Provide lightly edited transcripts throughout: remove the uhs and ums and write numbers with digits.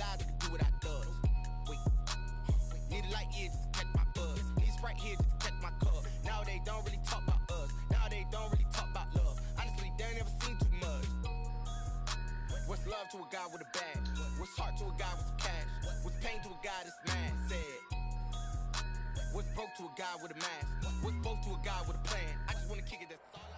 lies, I can do what I does. Wait, need a light year just to catch my buzz. Need Sprite here just to catch my cup. Now they don't really talk about us. Now they don't really talk about love. Honestly, they ain't never seen too much. What's love to a guy with a bag? What's heart to a guy with some cash? What's pain to a guy that's mad? Said. What's broke to a guy with a mask? What's both to a guy with a plan? I just want to kick it, that's all I...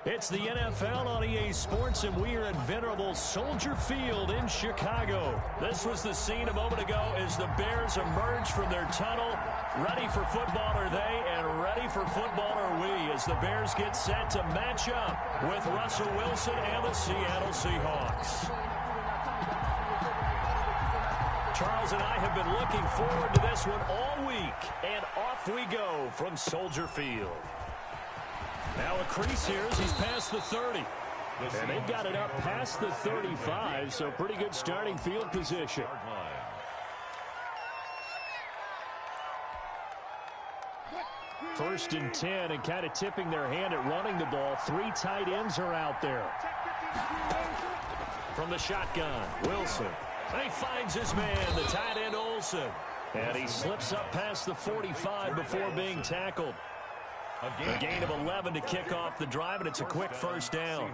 It's the NFL on EA Sports, and we are at venerable Soldier Field in Chicago. This was the scene a moment ago as the Bears emerged from their tunnel. Ready for football are they, and ready for football are we, as the Bears get set to match up with Russell Wilson and the Seattle Seahawks. Charles and I have been looking forward to this one all week, and off we go from Soldier Field. Now a crease here as he's past the 30. And they've got it up past the 35, so pretty good starting field position. First and 10, and kind of tipping their hand at running the ball. 3 tight ends are out there. From the shotgun, Wilson. And he finds his man, the tight end Olsen. And he slips up past the 45 before being tackled. A gain of 11 to kick off the drive, and it's a quick first down.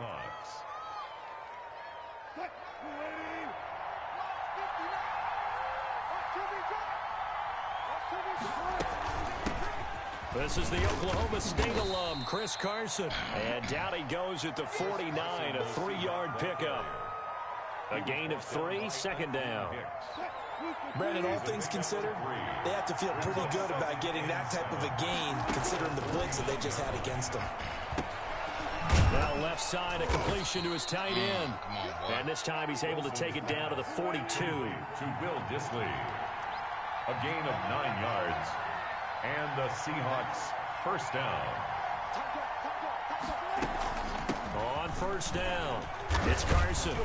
This is the Oklahoma State alum, Chris Carson. And down he goes at the 49, a 3-yard pickup. A gain of 3, second down. Brandon, all things considered, they have to feel pretty good about getting that type of a gain, considering the blitz that they just had against them. Now left side, a completion to his tight end. And this time he's able to take it down to the 42. To Will Dissly. A gain of 9 yards. And the Seahawks first down. On first down, it's Carson.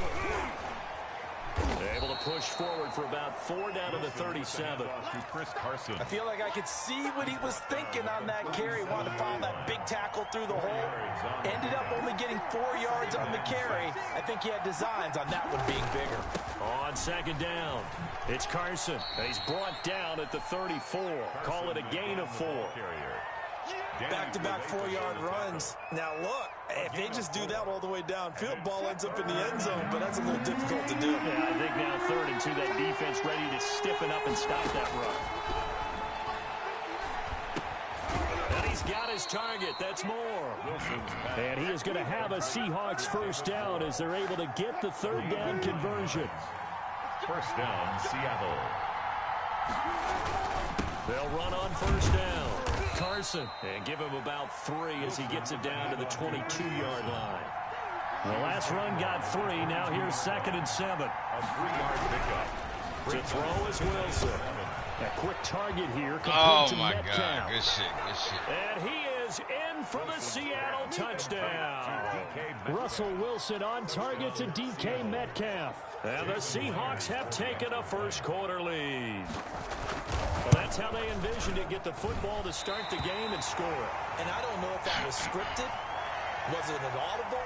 Able to push forward for about 4 down to the 37. Chris Carson. I feel like I could see what he was thinking on that carry. Wanted to follow that big tackle through the hole. Ended up only getting 4 yards on the carry. I think he had designs on that one being bigger. On second down, it's Carson. He's brought down at the 34. Call it a gain of 4. Back-to-back 4-yard runs. Now, look, if they just do that all the way downfield, ball ends up in the end zone, but that's a little difficult to do. Yeah, I think now 3rd and 2, that defense ready to stiffen up and stop that run. And he's got his target. That's more. And he is going to have a Seahawks first down as they're able to get the 3rd down conversion. First down, Seattle. They'll run on first down. Carson, and give him about 3 as he gets it down to the 22-yard line. The last run got 3. Now here's 2nd and 7. A 3-yard pickup. To throw is Wilson. A quick target here. Oh, to my Metcalf. God. Good shit, good shit. And he is in for the Seattle touchdown. Russell Wilson on target to DK Metcalf. And the Seahawks have taken a first-quarter lead. Well, that's how they envisioned it, get the football to start the game and score it. And I don't know if that was scripted. Was it an audible?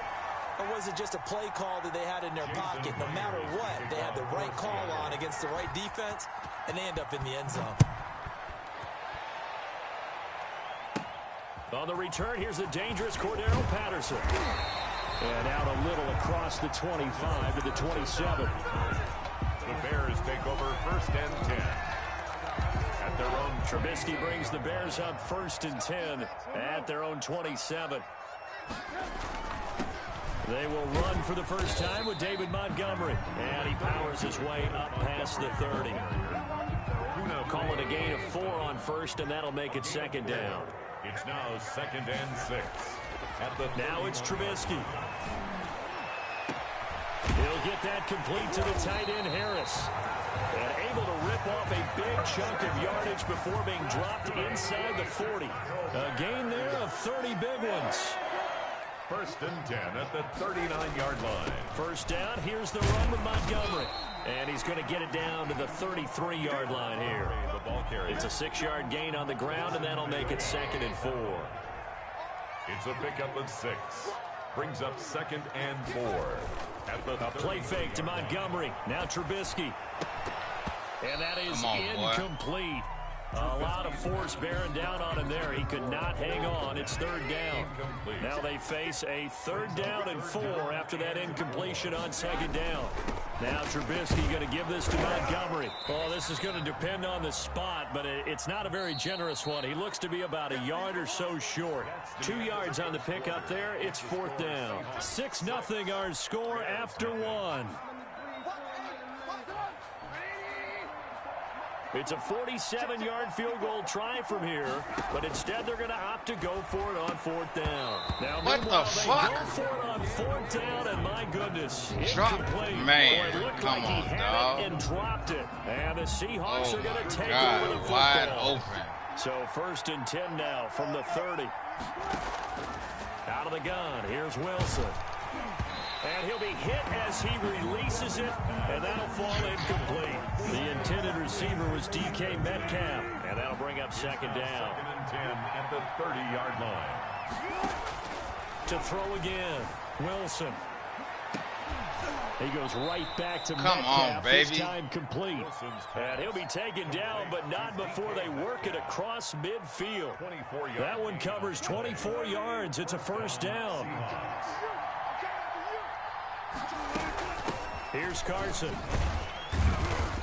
Or was it just a play call that they had in their pocket? No matter what, they had the right call on against the right defense, and they end up in the end zone. On the return, here's the dangerous Cordero Patterson. And out a little across the 25 to the 27. The Bears take over 1st and 10. At their own. Trubisky brings the Bears up 1st and 10 at their own 27. They will run for the first time with David Montgomery. And he powers his way up past the 30. Call it a gain of 4 on first, and that'll make it 2nd down. It's now 2nd and 6. Now it's Trubisky. He'll get that complete to the tight end Harris. And able to rip off a big chunk of yardage before being dropped inside the 40. A gain there of 30 big ones. 1st and 10 at the 39-yard line. First down, here's the run with Montgomery. And he's going to get it down to the 33-yard line here. It's a 6-yard gain on the ground, and that'll make it 2nd and 4. It's a pickup of 6. Brings up 2nd and 4. A play fake to Montgomery. Now Trubisky. And that is incomplete. A lot of force bearing down on him there. He could not hang on. It's third down. Now they face a 3rd down and 4 after that incompletion on 2nd down. Now Trubisky going to give this to Montgomery. Oh, this is going to depend on the spot, but it's not a very generous one. He looks to be about a yard or so short. 2 yards on the pickup there. It's 4th down. 6-0 our score after 1. It's a 47-yard field goal try from here, but instead they're going to opt to go for it on 4th down. Now, what the fuck? They go for it on 4th down, and my goodness, incomplete. Man, it looked come like he on, had dog. it and dropped it. And the Seahawks are going to take God, over the football. wide open. So 1st and 10 now from the 30. Out of the gun, here's Wilson. And he'll be hit as he releases it, and that'll fall incomplete. The intended receiver was DK Metcalf, and that'll bring up 2nd down. 2nd and 10 at the 30-yard line. To throw again, Wilson. He goes right back to Come Metcalf, on, baby. this time complete. And he'll be taken down, but not before they work it across midfield. That one covers 24 yards. It's a 1st down. Here's Carson.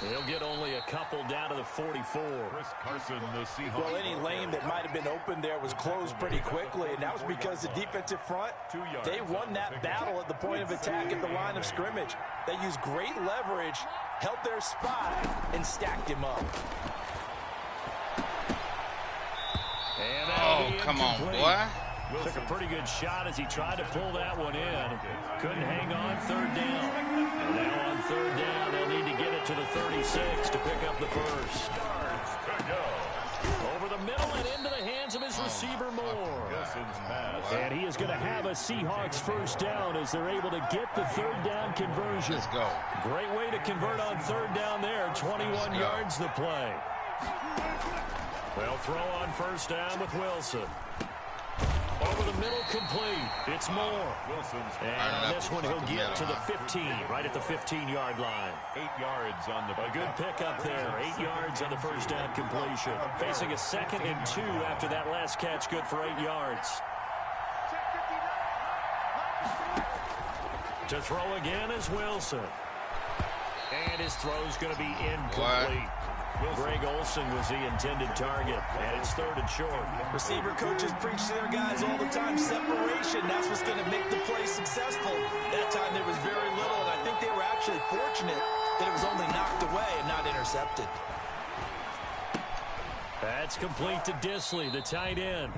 He'll get only a couple down to the 44. Chris Carson, the Seahawks. Well, any lane that might have been open there was closed pretty quickly, and that was because the defensive front, they won that battle at the point of attack at the line of scrimmage. They used great leverage, held their spot, and stacked him up. And oh, come on, boy. Took a pretty good shot as he tried to pull that one in. Couldn't hang on. 3rd down. And now on 3rd down, they'll need to get it to the 36 to pick up the 1st. Over the middle and into the hands of his receiver Moore. And he is going to have a Seahawks 1st down as they're able to get the 3rd down conversion. Let's go. Great way to convert on 3rd down there. 21 yards the play. They'll throw on 1st down with Wilson. Over the middle, complete. It's Moore. And on this one, he'll get to the 15, right at the 15-yard line. 8 yards on the A good pickup there. 8 yards on the 1st down completion. Facing a 2nd and 2 after that last catch, good for 8 yards. To throw again is Wilson. And his throw's going to be incomplete. Greg Olsen was the intended target, and it's 3rd and short. Receiver coaches preach to their guys all the time. Separation, that's what's going to make the play successful. That time there was very little, and I think they were actually fortunate that it was only knocked away and not intercepted. That's complete to Disley, the tight end.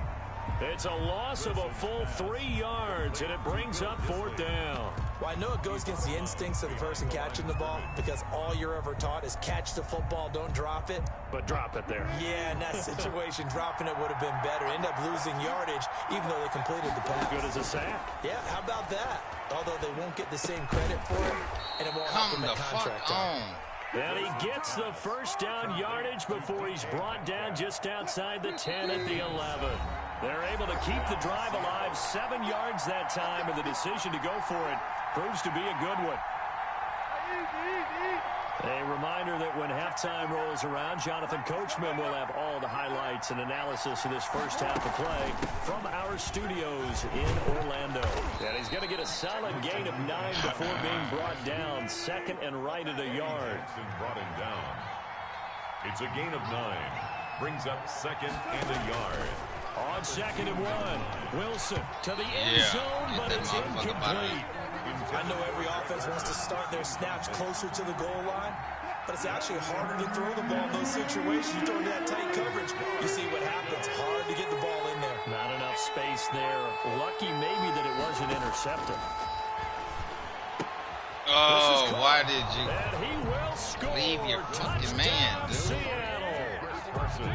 It's a loss of a full 3 yards, and it brings up 4th down. Well, I know it goes against the instincts of the person catching the ball because all you're ever taught is catch the football, don't drop it. But drop it there. Yeah, in that situation, dropping it would have been better. End up losing yardage, even though they completed the pass. Good as a sack. Yeah, how about that? Although they won't get the same credit for it, and it won't help them in contract time. And he gets the 1st down yardage before he's brought down just outside the 10 at the 11. They're able to keep the drive alive, 7 yards that time, and the decision to go for it proves to be a good one. A reminder that when halftime rolls around, Jonathan Coachman will have all the highlights and analysis of this 1st half of play from our studios in Orlando. And he's going to get a solid gain of 9 before being brought down, 2nd and right at a yard. Brought him down. It's a gain of 9. Brings up 2nd and a yard. On 2nd and 1, Wilson to the end zone, but it's incomplete. I know every offense wants to start their snaps closer to the goal line, but it's actually harder to throw the ball in those situations. You throw into that tight coverage, you see what happens. Hard to get the ball in there. Not enough space there. Lucky maybe that it wasn't intercepted. Oh, why did you and he will score. Leave your fucking man, dude. Seattle.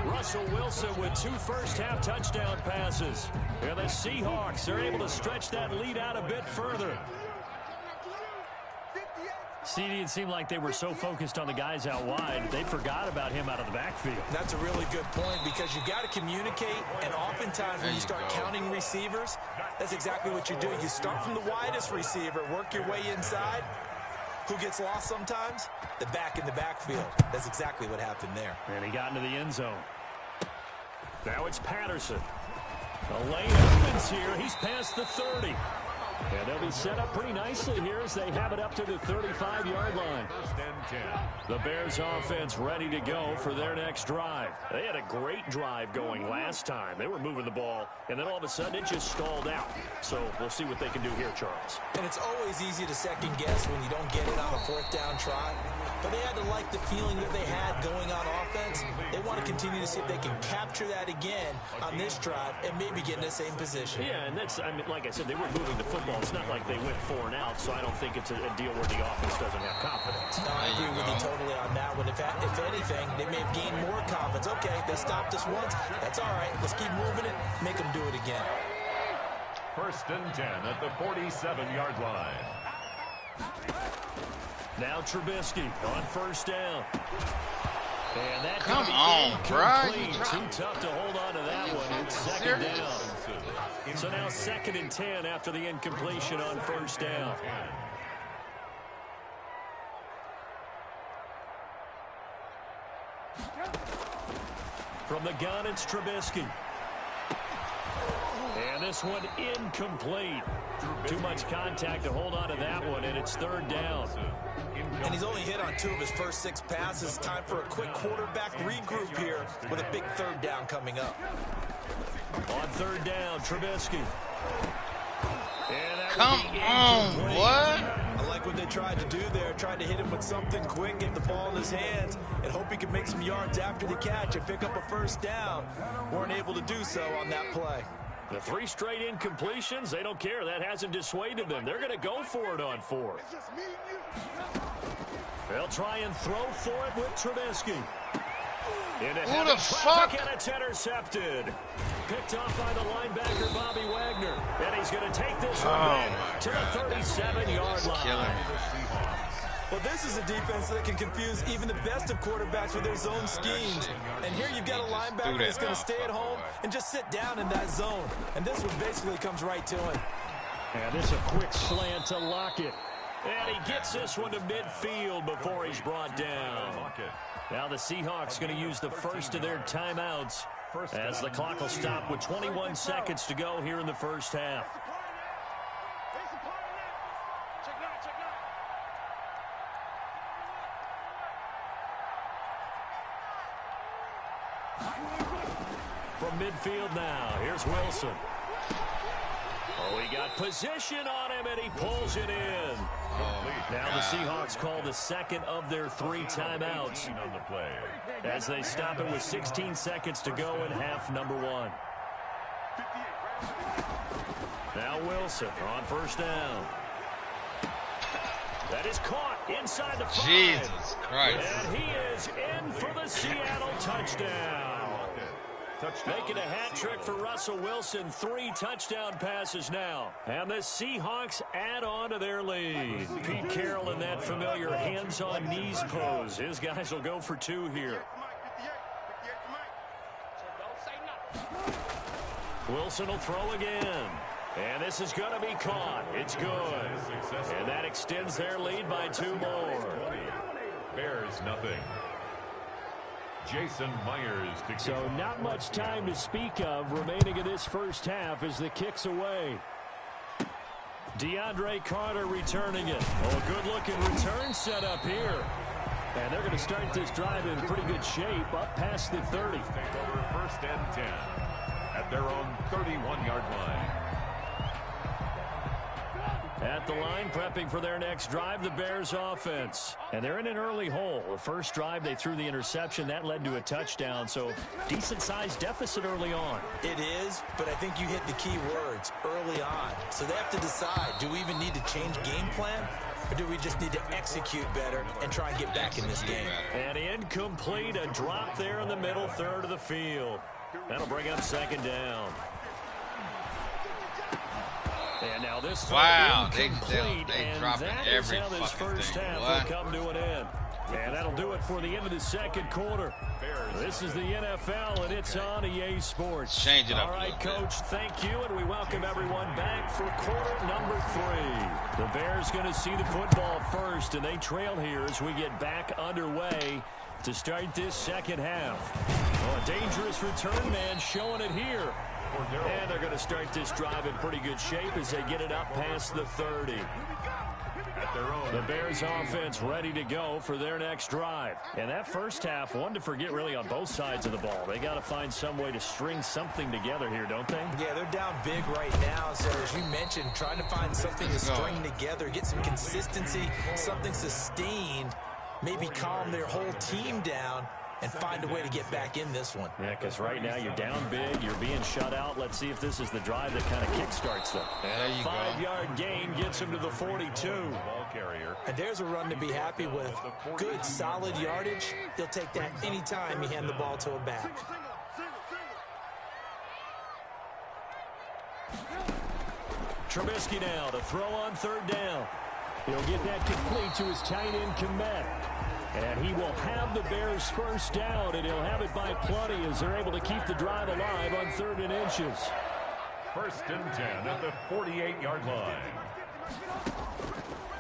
Russell Wilson with 2 first-half touchdown passes. And the Seahawks are able to stretch that lead out a bit further. CD, it seemed like they were so focused on the guys out wide, they forgot about him out of the backfield. That's a really good point because you've got to communicate, and oftentimes when you start counting receivers, that's exactly what you do. You start from the widest receiver, work your way inside. Who gets lost sometimes? The back in the backfield. That's exactly what happened there. And he got into the end zone. Now it's Patterson. The lane opens here. He's past the 30. And they'll be set up pretty nicely here as they have it up to the 35-yard line. The Bears offense ready to go for their next drive. They had a great drive going last time. They were moving the ball, and then all of a sudden it just stalled out. So we'll see what they can do here, Charles. And it's always easy to second guess when you don't get it on a fourth down try. But they had to like the feeling that they had going on offense. They want to continue to see if they can capture that again on this drive and maybe get in the same position. Yeah, and that's, I mean, like I said, they were moving the football. It's not like they went 4 and out, so I don't think it's a deal where the offense doesn't have confidence. No, I agree with you totally on that one. If anything, they may have gained more confidence. Okay, they stopped us once. That's all right. Let's keep moving it. Make them do it again. 1st and 10 at the 47-yard line. Now Trubisky on 1st down. And that Come on, bro. Too tough to hold on to that one. It's 2nd down. So now 2nd and 10 after the incompletion on 1st down. From the gun, it's Trubisky. And this one incomplete. Too much contact to hold on to that one, and it's 3rd down. And he's only hit on 2 of his first 6 passes. Time for a quick quarterback regroup here with a big 3rd down coming up. On 3rd down, Trubisky. And that Come on, what? I like what they tried to do there. Tried to hit him with something quick, get the ball in his hands, and hope he could make some yards after the catch and pick up a 1st down. Weren't able to do so on that play. The 3 straight incompletions, they don't care. That hasn't dissuaded them. They're going to go for it on 4th. They'll try and throw for it with Trubisky. Who the fuck? And it's intercepted. Picked off by the linebacker, Bobby Wagner. And he's going to take this one to the 37-yard line. Well, this is a defense that can confuse even the best of quarterbacks with their zone schemes. And here you've got a linebacker that's going to stay at home and just sit down in that zone. And this one basically comes right to him. And this is a quick slant to Lockett. And he gets this one to midfield before he's brought down. Now the Seahawks going to use the first of their timeouts as the clock will stop with 21 seconds to go here in the 1st half. From midfield now, here's Wilson. Oh, he got position on him, and he pulls it in. Now the Seahawks call the 2nd of their 3 timeouts as they stop it with 16 seconds to go in half number 1. Now Wilson on 1st down. That is caught inside the 5. Jesus Christ. And he is in for the Seattle touchdown. Making a hat trick for Russell Wilson. 3 touchdown passes now. And the Seahawks add on to their lead. Pete Carroll in that familiar hands-on knees pose. His guys will go for 2 here. Wilson will throw again. And this is going to be caught. It's good. And that extends their lead by 2 more. Bears nothing. Jason Myers to So not much time to speak of remaining in this 1st half as the kick's away. DeAndre Carter returning it. Oh, good-looking return set up here. And they're going to start this drive in pretty good shape up past the 30. take over 1st and 10 at their own 31-yard line. At the line, prepping for their next drive, the Bears offense. And they're in an early hole. The first drive, they threw the interception. That led to a touchdown, so decent-sized deficit early on. It is, but I think you hit the key words, early on. So they have to decide, do we even need to change game plan? Or do we just need to execute better and try and get back in this game? And incomplete, a drop there in the middle third of the field. That'll bring up 2nd down. And now this Wow, they and dropping that every is how this fucking first thing. half What? will come to an end. And that'll do it for the end of the second quarter. This is the NFL, and it's on EA Sports. Change it up. All right, Coach, thank you, and we welcome everyone back for quarter number 3. The Bears going to see the football first, and they trail here as we get back underway to start this second half. Oh, a dangerous return man showing it here. And they're going to start this drive in pretty good shape as they get it up past the 30. The Bears offense ready to go for their next drive. And that first half, one to forget really on both sides of the ball. They got to find some way to string something together here, don't they? Yeah, they're down big right now. So as you mentioned, trying to find something to string together, get some consistency, something sustained, maybe calm their whole team down and find a way to get back in this one. Yeah, because right now you're down big, you're being shut out. Let's see if this is the drive that kind of kickstarts them. There you go. 5-yard gain gets him to the 42. And there's a run to be happy with. Good, solid yardage. He'll take that anytime you hand the ball to a back. Trubisky now to throw on third down. He'll get that complete to his tight end, Komet. And he will have the Bears first down, and he'll have it by plenty as they're able to keep the drive alive on 3rd and inches. 1st and 10 at the 48-yard line.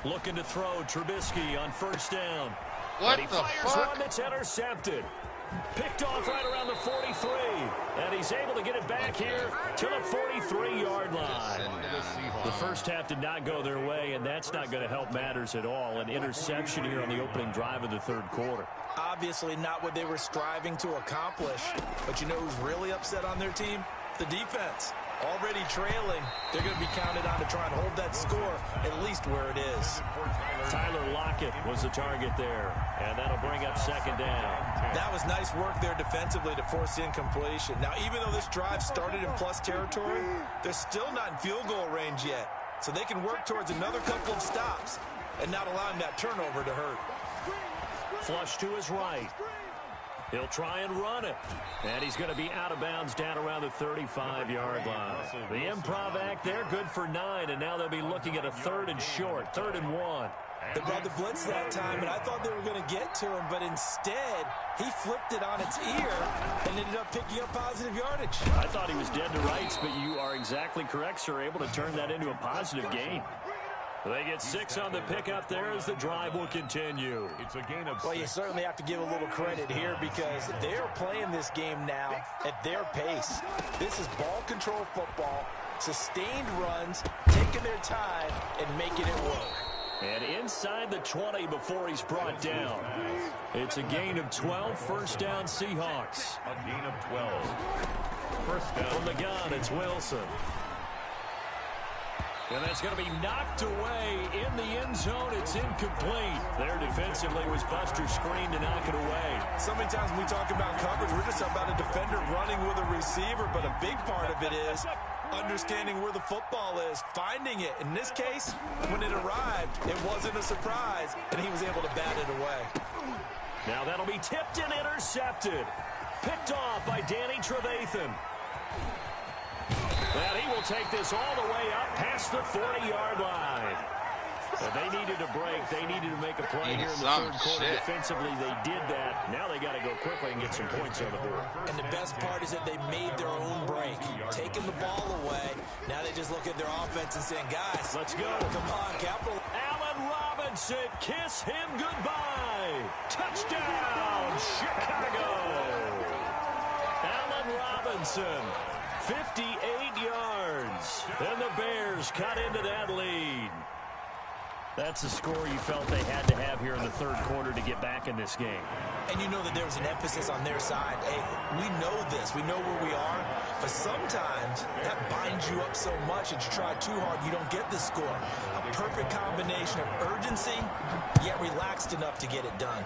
Looking to throw Trubisky on first down. What and he the fires fuck? one that's intercepted. Picked off right around the 43. And he's able to get it back here to the 43-yard line. The first half did not go their way, and that's not going to help matters at all. An interception here on the opening drive of the 3rd quarter. Obviously not what they were striving to accomplish. But you know who's really upset on their team? The defense. Already trailing, they're going to be counted on to try and hold that score at least where it is. Tyler Lockett was the target there, and that'll bring up 2nd down. That was nice work there defensively to force the incompletion. Now, even though this drive started in plus territory, they're still not in field goal range yet. So they can work towards another couple of stops and not allowing that turnover to hurt. Flush to his right. He'll try and run it. And he's going to be out of bounds down around the 35-yard line. The improv act there, good for 9. And now they'll be looking at a 3rd and short, 3rd and 1. They brought the blitz that time, and I thought they were going to get to him. But instead, he flipped it on its ear and ended up picking up positive yardage. I thought he was dead to rights, but you are exactly correct, sir. Able to turn that into a positive gain. They get 6 on the pickup there as the drive will continue. It's a gain of 6. Well, you certainly have to give a little credit here because they're playing this game now at their pace. This is ball control football, sustained runs, taking their time and making it work. And inside the 20 before he's brought down. It's a gain of 12, first down Seahawks. A gain of 12. First down. From the gun, it's Wilson. And that's going to be knocked away in the end zone. It's incomplete. There defensively was Buster screen to knock it away. So many times when we talk about coverage, we're just about a defender running with a receiver, but a big part of it is understanding where the football is, finding it. In this case, when it arrived, it wasn't a surprise, and he was able to bat it away. Now that'll be tipped and intercepted. Picked off by Danny Trevathan. And he will take this all the way up past the 40-yard line. And they needed a break. They needed to make a play here in the 3rd quarter. Defensively, they did that. Now they got to go quickly and get some points on the board. And the best part is that they made their own break, taking the ball away. Now they just look at their offense and saying, guys, let's go. Come on, capital. Allen Robinson, kiss him goodbye. Touchdown, Chicago. Allen Robinson. 58 yards. And the Bears cut into that lead. That's the score you felt they had to have here in the 3rd quarter to get back in this game. And you know that there was an emphasis on their side. Hey, we know this. We know where we are. But sometimes that binds you up so much that you try too hard, you don't get the score. A perfect combination of urgency, yet relaxed enough to get it done.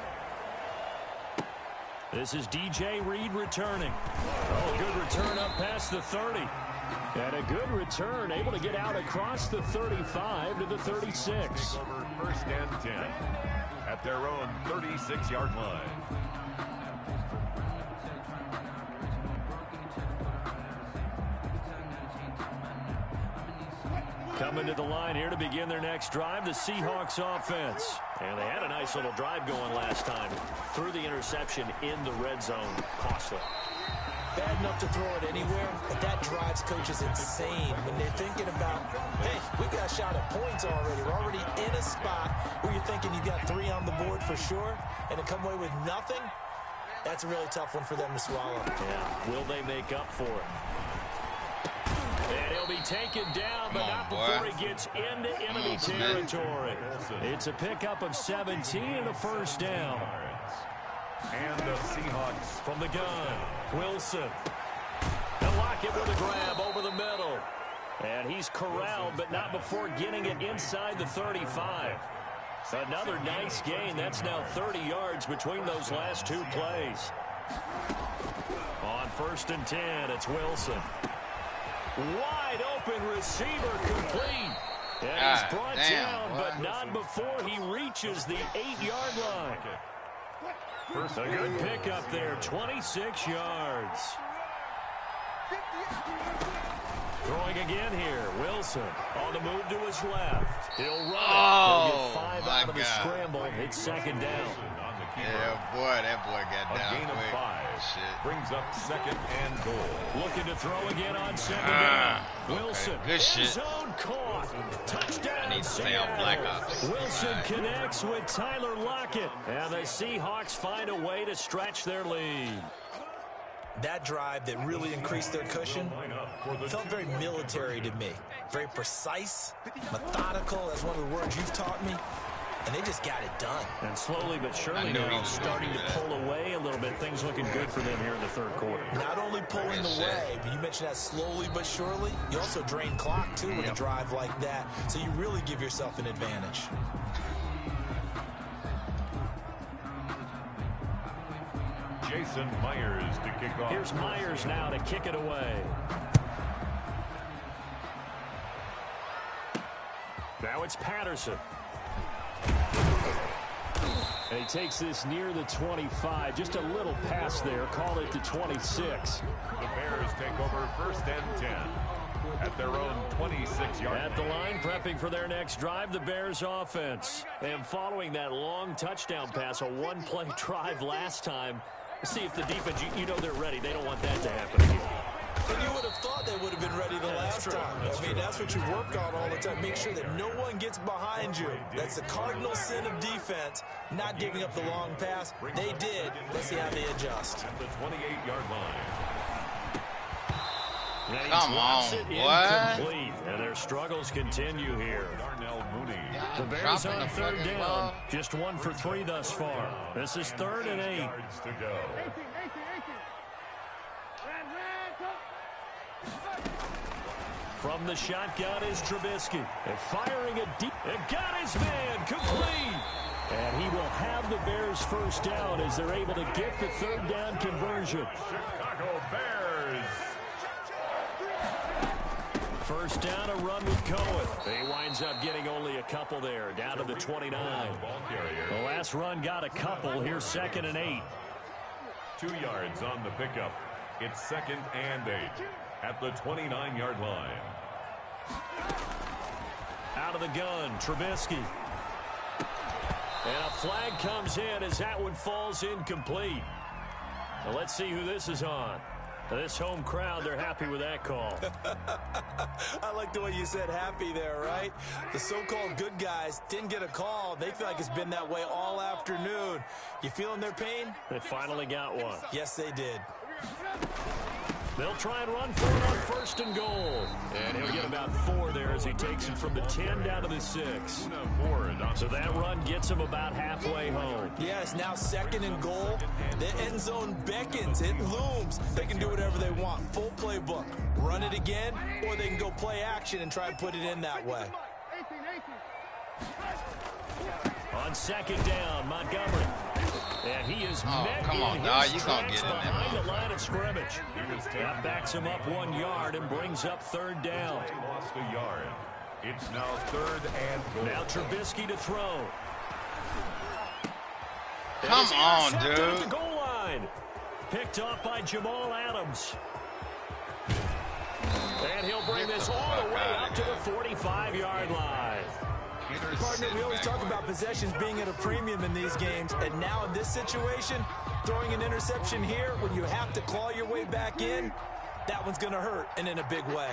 This is DJ Reed returning. Oh, good return up past the 30. And a good return, able to get out across the 35 to the 36. Over 1st and 10 at their own 36-yard line. Coming to the line here to begin their next drive, the Seahawks offense. And they had a nice little drive going last time. Threw the interception in the red zone. Costly. Bad enough to throw it anywhere, but that drives coaches insane when they're thinking about, hey, we got a shot at points already. We're already in a spot where you're thinking you got 3 on the board for sure, and to come away with nothing, that's a really tough one for them to swallow. Yeah, will they make up for it? And he'll be taken down, but not before he gets into enemy territory. It's a pickup of 17 and a first down. And the Seahawks from the gun, Wilson. And Lockett with a grab over the middle. And he's corralled, but not before getting it inside the 35. Another nice gain. That's now 30 yards between those last 2 plays. On 1st and 10, it's Wilson. Wide open receiver complete. And he's brought down, but not before he reaches the 8-yard line. A good pickup there, 26 yards. Throwing again here, Wilson on the move to his left. He'll run it. He'll get 5 out of the scramble. It's 2nd down. Yeah, boy, that boy got down quick. A gain of 5. Shit. Brings up 2nd and goal. Looking to throw again on 2nd down. Wilson. Okay. Good shit. Zone caught. Touchdown. I need to stay on Black Ops. Wilson connects with Tyler Lockett. And the Seahawks find a way to stretch their lead. That drive that really increased their cushion felt very military to me. Very precise, methodical. That's one of the words you've taught me. And they just got it done. And slowly but surely now starting to pull away a little bit. Things looking good for them here in the 3rd quarter. Not only pulling away, but you mentioned that slowly but surely. You also drain clock, too, with a drive like that. So you really give yourself an advantage. Jason Myers to kick off. Here's Myers now to kick it away. Now it's Patterson. And he takes this near the 25. Just a little pass there. Call it to 26. The Bears take over 1st and 10 at their own 26-yard line. At the line, prepping for their next drive, the Bears offense. And following that long touchdown pass, a 1-play drive last time. See if the defense, you know they're ready. They don't want that to happen again. And you would have thought they would have been ready the last time. That's what you work on all the time. Make sure that no one gets behind you. That's the cardinal sin of defense, not giving up the long pass. They did. Let's see how they adjust. At the 28-yard line. Come on, what? And their struggles continue here. The Bears on 3rd down. Just 1 for 3 thus far. This is 3rd and 8. Yards to go. From the shotgun is Trubisky. And firing a deep. And got his man complete. And he will have the Bears 1st down as they're able to get the 3rd down conversion. Chicago Bears. 1st down, a run with Cohen. He winds up getting only a couple there, down to the 29. The last run got a couple. Here's 2nd and 8. 2 yards on the pickup. It's 2nd and 8 at the 29-yard line. Out of the gun, Trubisky. And a flag comes in as that one falls incomplete. Now let's see who this is on. This home crowd, they're happy with that call. I like the way you said happy there, right? The so-called good guys didn't get a call. They feel like it's been that way all afternoon. You feeling their pain? They finally got one. Yes, they did. They'll try and run for it on 1st and goal. And he'll get about 4 there as he takes it from the 10 down to the 6. So that run gets him about halfway home. Yeah, it's now 2nd and goal. The end zone beckons. It looms. They can do whatever they want. Full playbook. Run it again, or they can go play action and try and put it in that way. On 2nd down, Montgomery. And he is met come on, dog. You gonna get in there behind the line of scrimmage. That backs him up 1 yard and brings up 3rd down. Lost a yard. It's now 3rd and goal. Now Trubisky to throw. Come on, dude. At the goal line. Picked off by Jamal Adams. And he'll bring this all the way up to the 45-yard line. Partner, we always talk about possessions being at a premium in these games, and now in this situation, throwing an interception here when you have to claw your way back in, that one's going to hurt, and in a big way.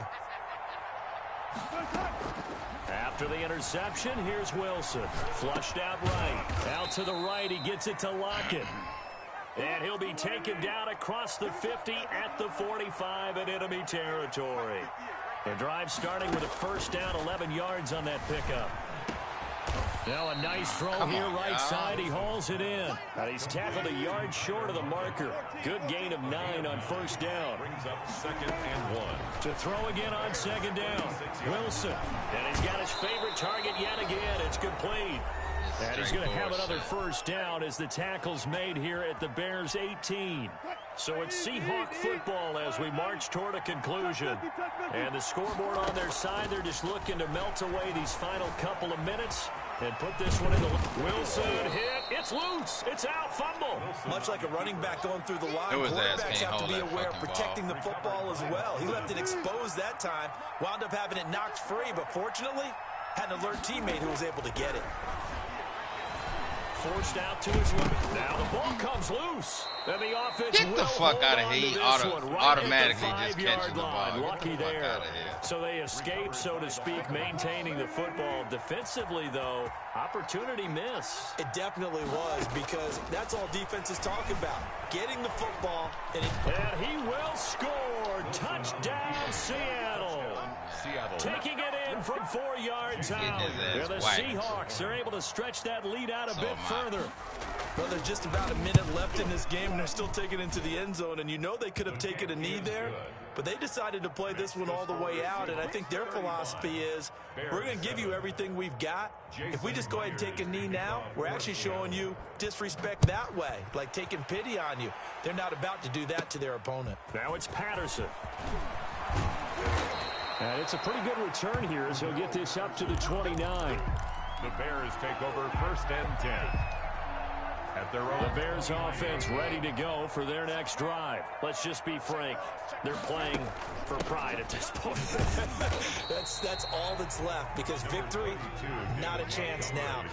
After the interception, here's Wilson. Flushed out right. Out to the right, he gets it to Lockett. And he'll be taken down across the 50 at the 45 in enemy territory. The drive starting with a first down, 11 yards on that pickup. Now a nice throw here right side. He hauls it in. And he's tackled a yard short of the marker. Good gain of 9 on first down. Brings up 2nd and 1. To throw again on 2nd down. Wilson. And he's got his favorite target yet again. It's complete. And he's going to have another first down as the tackle's made here at the Bears' 18. So it's Seahawk football as we march toward a conclusion. And the scoreboard on their side, they're just looking to melt away these final couple of minutes and put this one in the... Wilson hit. It's loose. It's out. Fumble. Much like a running back going through the line, quarterbacks have to be aware of protecting the football as well. He left it exposed that time, wound up having it knocked free, but fortunately, had an alert teammate who was able to get it. Forced out to his limit. Now the ball comes loose. And the offense Get the fuck out of here. He automatically just catches the ball. Lucky there. So they escape, so to speak, maintaining the football. Defensively, though, opportunity miss. It definitely was, because that's all defense is talking about. Getting the football. And he will score. Touchdown, Seattle. Taking it in from 4 yards out. The Seahawks are able to stretch that lead out a bit further. Well, there's just about a minute left in this game, and they're still taking it into the end zone. And you know they could have taken a knee there, but they decided to play this one all the way out. And I think their philosophy is, we're going to give you everything we've got. If we just go ahead and take a knee now, we're actually showing you disrespect that way, like taking pity on you. They're not about to do that to their opponent. Now it's Patterson. And it's a pretty good return here as he'll get this up to the 29. The Bears take over 1st and 10. At their own. The Bears offense ready to go for their next drive. Let's just be frank. They're playing for pride at this point. That's all that's left, because victory, not a chance now.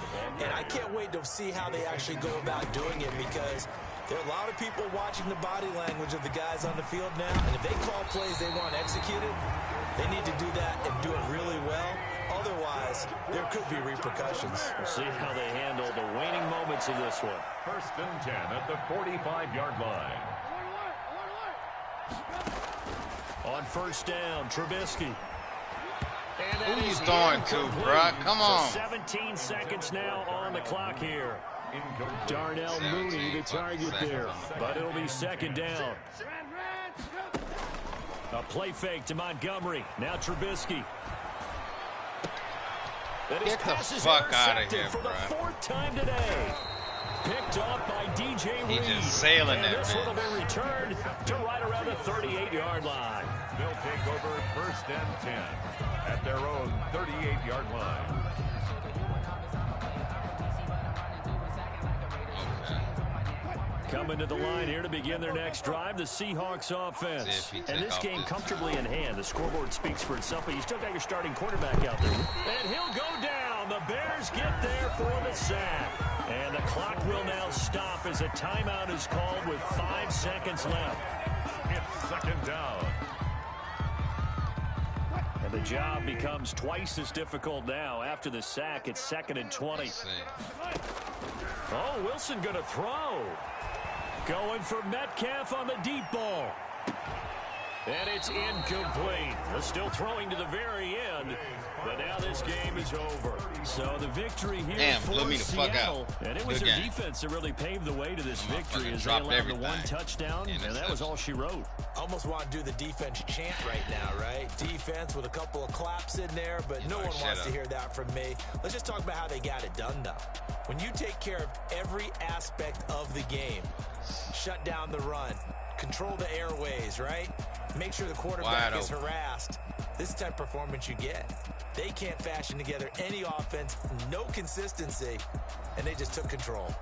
And I can't wait to see how they actually go about doing it, because there are a lot of people watching the body language of the guys on the field now. And if they call plays they want executed, they need to do that and do it really well. Otherwise, there could be repercussions. We'll see how they handle the waning moments of this one. 1st and 10 at the 45-yard line. On first down, Trubisky. Who you throwing to, bro? Come on. So 17 seconds now on the clock here. Darnell Mooney, the target there. But it'll be 2nd down. A play fake to Montgomery. Now Trubisky. Get the fuck out of here, for bro. the 4th time today. Picked off by DJ Reed. He's just sailing that this bitch. one will be returned to right around the 38-yard line. They'll take over 1st and 10 at their own 38-yard line. Coming to the line here to begin their next drive, the Seahawks offense. And this game comfortably in hand. The scoreboard speaks for itself, but you still got your starting quarterback out there. And he'll go down. The Bears get there for the sack. And the clock will now stop as a timeout is called with 5 seconds left. It's 2nd down. And the job becomes twice as difficult now. After the sack, it's 2nd and 20. Oh, Wilson going to throw. Going for Metcalf on the deep ball. And it's incomplete. They're still throwing to the very end. But now this game is over. So the victory here for Seattle. And it was their defense that really paved the way to this victory as they allowed the 1 touchdown. And that was all she wrote. Almost want to do the defense chant right now, right? Defense with a couple of claps in there, but no one wants to hear that from me. Let's just talk about how they got it done, though. When you take care of every aspect of the game, shut down the run, control the airways, right? Make sure the quarterback is harassed. This is the type of performance you get. They can't fashion together any offense, no consistency, and they just took control.